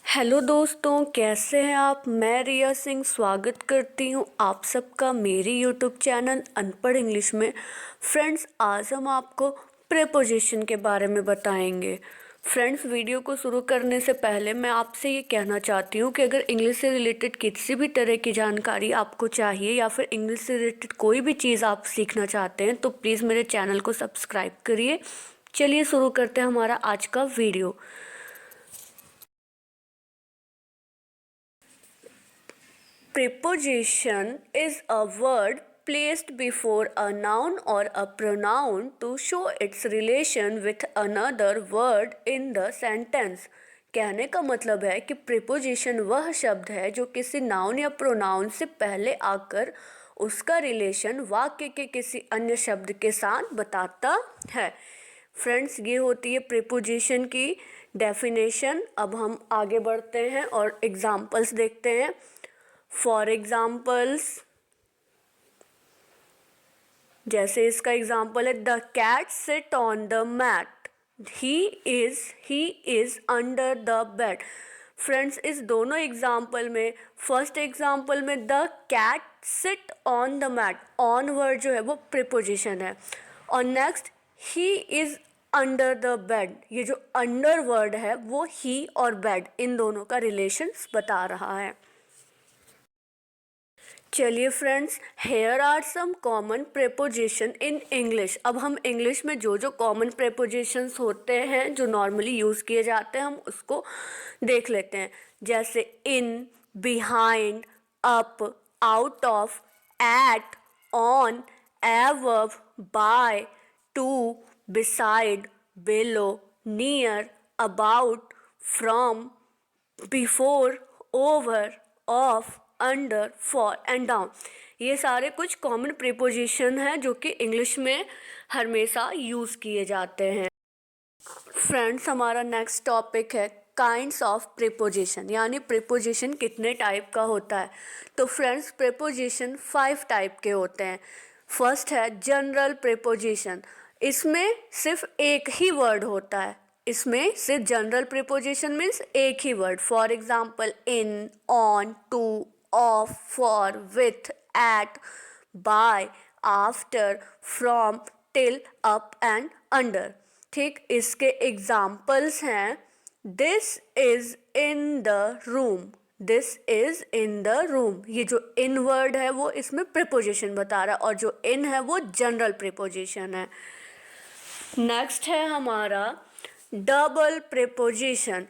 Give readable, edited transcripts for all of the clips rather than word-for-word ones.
Hello दोस्तों, कैसे हैं आप। मैं रिया सिंह स्वागत करती हूं आप सबका मेरी यूट्यूब चैनल अनपढ़ इंग्लिश में। फ्रेंड्स, आज हम आपको प्रेपोजिशन के बारे में बताएंगे। फ्रेंड्स, वीडियो को शुरू करने से पहले मैं आपसे ये कहना चाहती हूँ कि अगर इंग्लिश से रिलेटेड किसी भी तरह की जानकारी आपको चाहिए या फिर इंग्लिश से रिलेटेड कोई भी चीज़ आप सीखना चाहते हैं तो प्लीज़ मेरे चैनल को सब्सक्राइब करिए। चलिए शुरू करते हैं हमारा आज का video. Preposition is a word placed before a noun or a pronoun to show its relation with another word in the sentence. कहने का मतलब है कि प्रिपोजिशन वह शब्द है जो किसी नाउन या प्रोनाउन से पहले आकर उसका रिलेशन वाक्य के किसी अन्य शब्द के साथ बताता है। फ्रेंड्स, ये होती है प्रिपोजिशन की डेफिनेशन। अब हम आगे बढ़ते हैं और एग्जाम्पल्स देखते हैं। फॉर एग्जाम्पल्स, जैसे इसका एग्जाम्पल है the cat sit on the mat, he is under the bed. Friends, इस दोनों एग्जाम्पल में फर्स्ट एग्जाम्पल में the cat sit on the mat, on word जो है वो प्रिपोजिशन है, और next he is under the bed, ये जो अंडर वर्ड है वो ही और बेड इन दोनों का रिलेशन बता रहा है। चलिए friends, here are some common preposition in English. अब हम इंग्लिश में जो जो कॉमन प्रेपोजिशंस होते हैं जो नॉर्मली यूज़ किए जाते हैं हम उसको देख लेते हैं। जैसे in, behind, up, out of, at, on, above, by, to, beside, below, near, about, from, before, over, off, under, for and down. ये सारे कुछ कॉमन प्रीपोजिशन हैं जो कि इंग्लिश में हमेशा यूज़ किए जाते हैं। फ्रेंड्स, हमारा नेक्स्ट टॉपिक है काइंड्स ऑफ प्रीपोजिशन, यानी प्रीपोजिशन कितने टाइप का होता है। तो फ्रेंड्स, प्रीपोजिशन 5 टाइप के होते हैं। फर्स्ट है जनरल प्रीपोजिशन, इसमें सिर्फ एक ही वर्ड होता है। इसमें सिर्फ जनरल प्रीपोजिशन मीन्स एक ही word. For example in, on, to, of, for, with, at, by, after, from, till, up and under. ठीक, इसके एग्जाम्पल्स हैं this is in the room, this is in the room. ये जो इन word है वो इसमें प्रीपोजिशन बता रहा है और जो इन है वो जनरल प्रीपोजिशन है। नेक्स्ट है हमारा double preposition.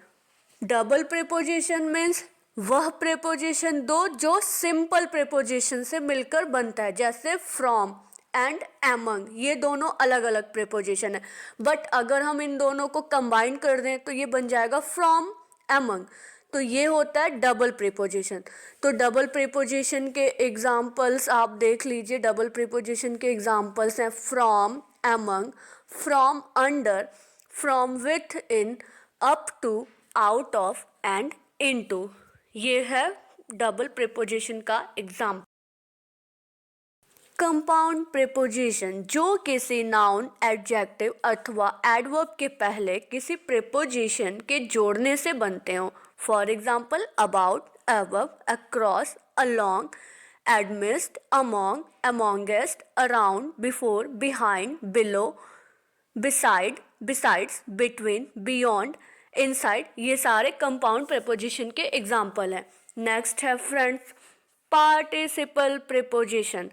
Double preposition means वह प्रीपोजिशन दो जो सिंपल प्रीपोजिशन से मिलकर बनता है, जैसे फ्रॉम एंड एमंग, ये दोनों अलग अलग प्रीपोजिशन है, बट अगर हम इन दोनों को कंबाइन कर दें तो ये बन जाएगा फ्रॉम एमंग। तो ये होता है डबल प्रीपोजिशन। तो डबल प्रीपोजिशन के एग्जाम्पल्स आप देख लीजिए। डबल प्रीपोजिशन के एग्जाम्पल्स हैं from, among, from under, from within, up to, out of and into. ये है डबल प्रीपोजिशन का एग्जाम्पल। कंपाउंड प्रीपोजिशन, जो किसी नाउन, एडजेक्टिव अथवा एडवर्ब के पहले किसी प्रीपोजिशन के जोड़ने से बनते हो। For example about, above, across, along, amidst, among, amongst, around, before, behind, below, beside, besides, between, beyond, inside. ये सारे कंपाउंड प्रीपोजिशन के एग्जाम्पल हैं। नेक्स्ट है friends participle preposition.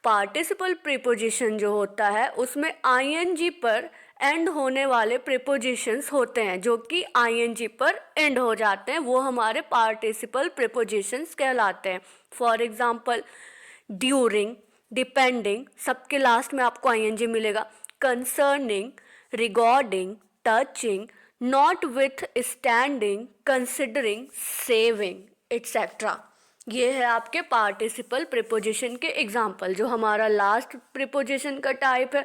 Participle preposition जो होता है उसमें आईएनजी पर एंड होने वाले प्रीपोजिशंस होते हैं, जो कि आईएनजी पर एंड हो जाते हैं, वो हमारे पार्टिसिपल प्रीपोजिशंस कहलाते हैं। फॉर एग्जाम्पल ड्यूरिंग, डिपेंडिंग, सबके लास्ट में आपको आईएनजी मिलेगा। Concerning, regarding, touching, not with standing, considering, saving, etcetera. ये है आपके पार्टिसिपल प्रीपोजिशन के एग्जाम्पल। जो हमारा लास्ट प्रीपोजिशन का टाइप है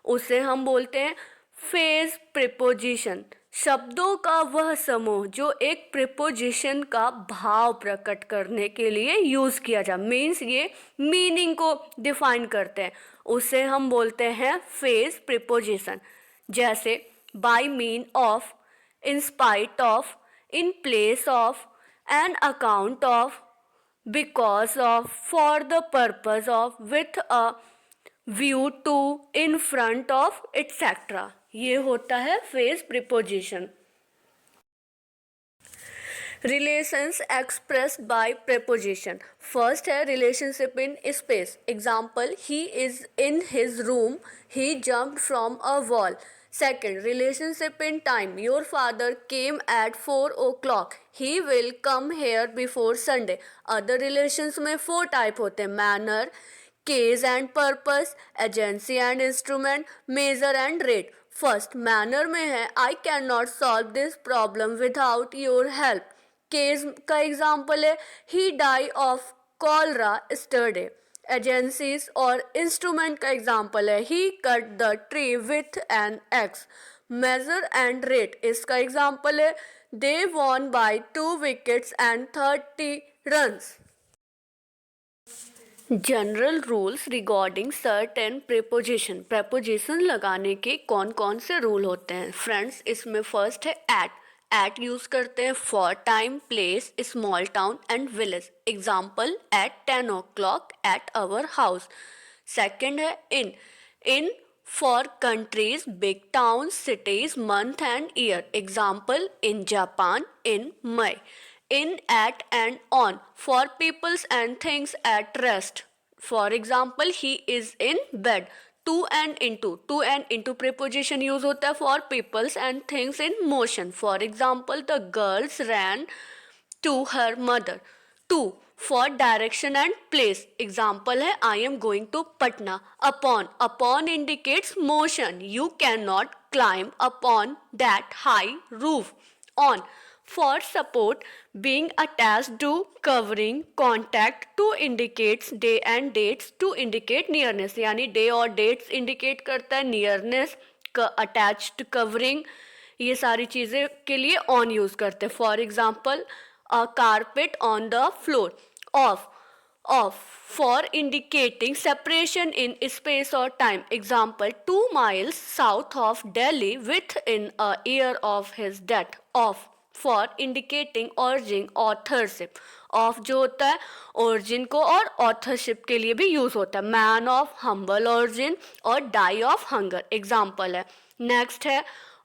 उसे हम बोलते हैं फेज प्रीपोजिशन। शब्दों का वह समूह जो एक प्रीपोजिशन का भाव प्रकट करने के लिए यूज किया जाए, मीन्स ये मीनिंग को डिफाइन करते हैं, उसे हम बोलते हैं फेज प्रीपोजिशन। जैसे by mean of, in spite of, in place of, an account of, because of, for the purpose of, with a view to, in front of, etc. ये होता है phrase preposition. Relations expressed by preposition. First है relationship in space. Example, he is in his room, he jumped from a wall. Second, relationship in time. Your father came at 4 o'clock. He will come here before Sunday. Other relations में 4 type होते हैं: manner, case and purpose, agency and instrument, measure and rate. First manner में है, I can not solve this problem without your help. Case का example है, he die of cholera yesterday. Agencies और instrument का example है, he cut the tree with an axe. Measure and rate इसका example है, they won by 2 wickets and 30 runs. General rules regarding certain preposition. Preposition लगाने के कौन कौन से रूल होते हैं फ्रेंड्स? इसमें फर्स्ट है एट. एट यूज करते हैं for time, place, small town and village. Example, at 10 o'clock at our house. Second है in. In for countries, big town, cities, month and year. Example, in Japan, in May. In, at and on for peoples and things at rest. For example, he is in bed. To and into. To and into preposition use होता है for peoples and things in motion. For example, the girls ran to her mother. To for direction and place. Example है, I am going to Patna. Upon. Upon indicates motion. You cannot climb upon that high roof. On for support, being attached to, covering, contact. To indicates day and dates. To indicate nearness, यानी day और dates indicate करता है nearness, attached, covering. ये सारी चीज़ें के लिए on use करते हैं. For example, a carpet on the floor. Off for indicating separation in space or time. Example, 2 miles south of Delhi within a year of his death. Off for indicating origin, authorship. Of जो होता है origin को और authorship के लिए भी use होता है. मैन ऑफ humble origin और die of hunger. एग्जाम्पल है. नेक्स्ट है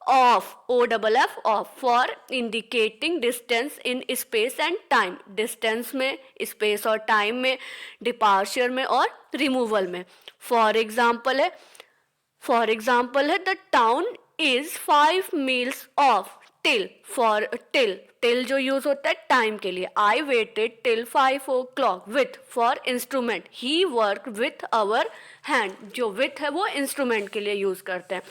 off, OFF, off for indicating distance in space and time. Distance में, स्पेस और टाइम में, डिपार्चर में और रिमूवल में. फॉर एग्जाम्पल है the town is 5 miles off. Till for till जो यूज होता है टाइम के लिए. I waited till 5 o'clock. With for instrument. He work with our hand. जो विथ है वो इंस्ट्रूमेंट के लिए यूज करते हैं.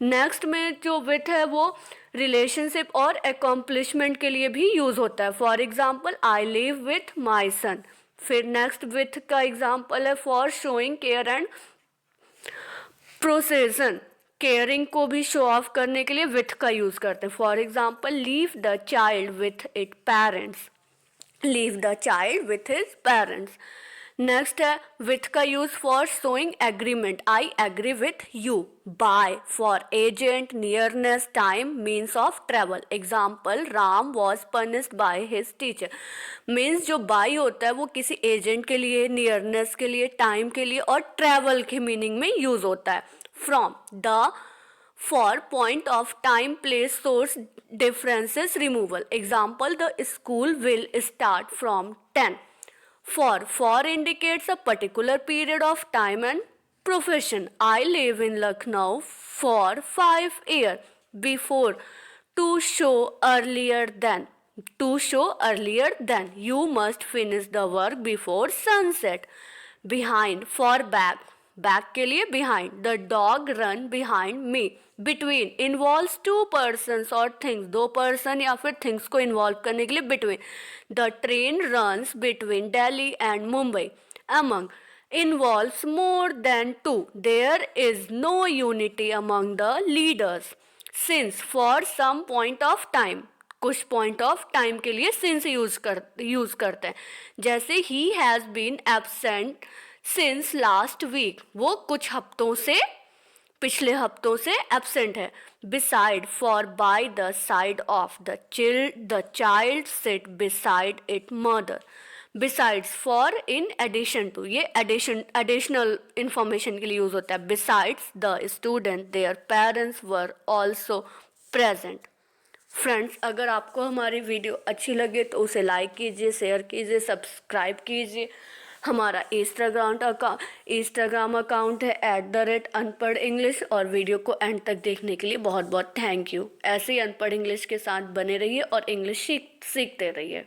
नेक्स्ट में जो विथ है वो रिलेशनशिप और अकॉम्प्लिशमेंट के लिए भी यूज होता है. For example, I live with my son. फिर नेक्स्ट विथ का एग्जाम्पल है for showing care and possession. Caring को भी शो ऑफ करने के लिए विथ का यूज करते हैं. For example, leave the child with it parents. Leave the child with his parents. Next है विथ का use for showing agreement. I agree with you. By for agent, nearness, time, means of travel. Example, Ram was punished by his teacher. Means जो by होता है वो किसी agent के लिए, nearness के लिए, टाइम के लिए और ट्रेवल के मीनिंग में यूज होता है. From, the for point of time, place, source differences, removal. Example, the school will start from 10. For indicates a particular period of time and profession. I live in Lucknow for 5 years. Before, to show earlier than. To show earlier than. You must finish the work before sunset. Behind for back. Back के लिए behind. The dog run behind me. Between involves 2 persons और things. 2 person या फिर things को involve करने के लिए between. The train runs between Delhi and Mumbai. Among involves more than 2. There is no unity among the leaders. Since for some point of time. कुछ point of time के लिए since use करते हैं. जैसे he has been absent since last week. वो कुछ हफ्तों से पिछले हफ्तों से एब्सेंट है। Beside for by the side of the child sit beside it mother. Besides for in addition to, ये एडिशनल इंफॉर्मेशन के लिए यूज होता है। Besides the student their parents were also present. Friends, अगर आपको हमारी वीडियो अच्छी लगे तो उसे लाइक कीजिए, शेयर कीजिए, सब्सक्राइब कीजिए। हमारा इंस्टाग्राम अकाउंट है @अनपढ़ इंग्लिश, और वीडियो को एंड तक देखने के लिए बहुत बहुत थैंक यू। ऐसे ही अनपढ़ इंग्लिश के साथ बने रहिए और इंग्लिश सीखते रहिए।